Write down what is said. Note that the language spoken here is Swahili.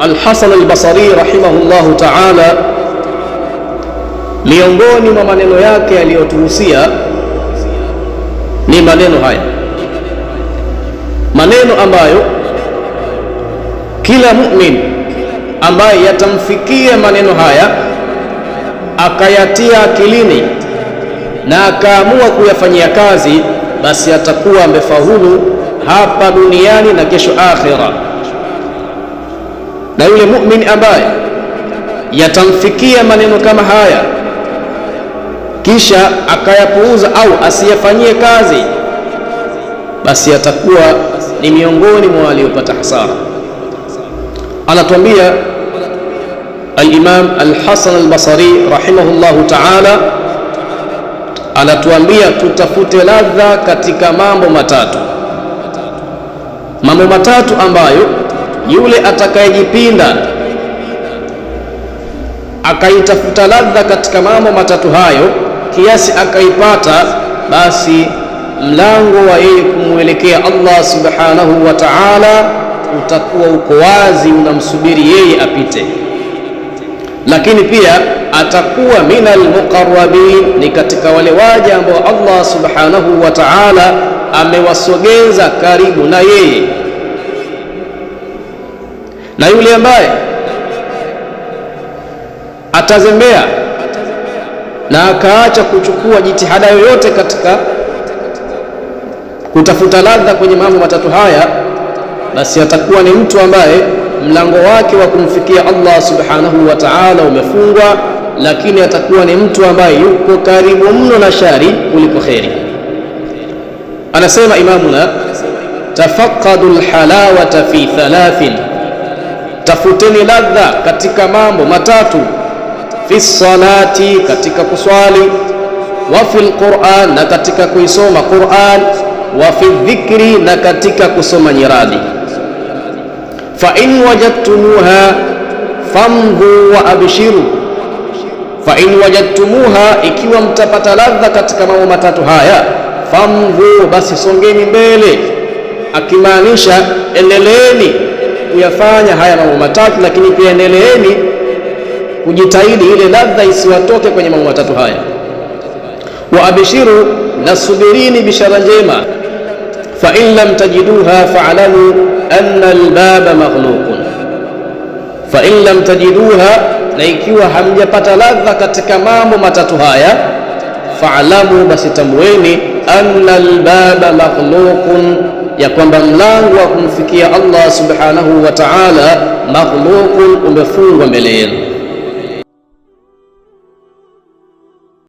Al-Hasan al-Basri rahimahullahu ta'ala, miongoni mwa maneno yake aliyotuhusia ni maneno haya, maneno ambayo kila mu'min ambaye yatamfikia maneno haya akayatia akilini na akaamua kuyafanyia kazi, basi atakuwa amefaulu hapa duniani na kesho akhira. Na yule mu'min ambaye yatamfikia maneno kama haya kisha akayapuuza au asiyafanyie kazi, basi atakuwa ni miongoni mwa waliopata hasara. Anatuambia al-Imam al-Hasan al-Basri rahimahullahu ta'ala, anatuambia tutafute ladha katika mambo matatu. Mambo matatu ambayo yule atakayejipinda akaitafuta ladha katika mambo matatu hayo kiasi akaipata, basi mlango wa yeye kumwelekea Allah subhanahu wa ta'ala utakuwa uko wazi, unamsubiri yeye apite. Lakini pia atakuwa minal muqarrabin, ni katika wale waja ambao Allah subhanahu wa ta'ala amewasogeza karibu na yeye. Na yule ambaye atazembea na akaacha kuchukua jitihada yoyote katika kutafuta ladha kwenye mambo matatu haya, basi atakuwa ni mtu ambaye mlango wake wa kumfikia Allah subhanahu wa ta'ala umefungwa, lakini atakuwa ni mtu ambaye yuko karibu mno na shari kuliko kheri. Anasema imamuna, tafaqadu alhalawata fi thalathin, tafuteni ladha katika mambo matatu. Fi salati, katika kuswali, wa fil Qur'an, na katika kuisoma Qur'an, wa fi dhikri, na katika kusoma nyiradi. Fa in wajadtumuha famdhu wa abshiru, fa in wajadtumuha, ikiwa mtapata ladha katika mambo matatu haya, famdhu, basi songeni mbele, akimaanisha endeleeni kuyafanya haya mambo matatu, lakini pia endeleeni kujitahidi ile ladha isiwatoke kwenye mambo matatu haya. Wa abshiru, na subirini bishara njema. Fa in lam tajiduha fa'lamu anna albaba maghluqun, fa in lam tajiduha, na ikiwa hamjapata ladha katika mambo matatu haya, fa'lamu, basi tambueni, anna albaba maghluqun, ya kwamba mlango wa kumfikia Allah subhanahu wa ta'ala maghluqun, umefungwa mbele yenu.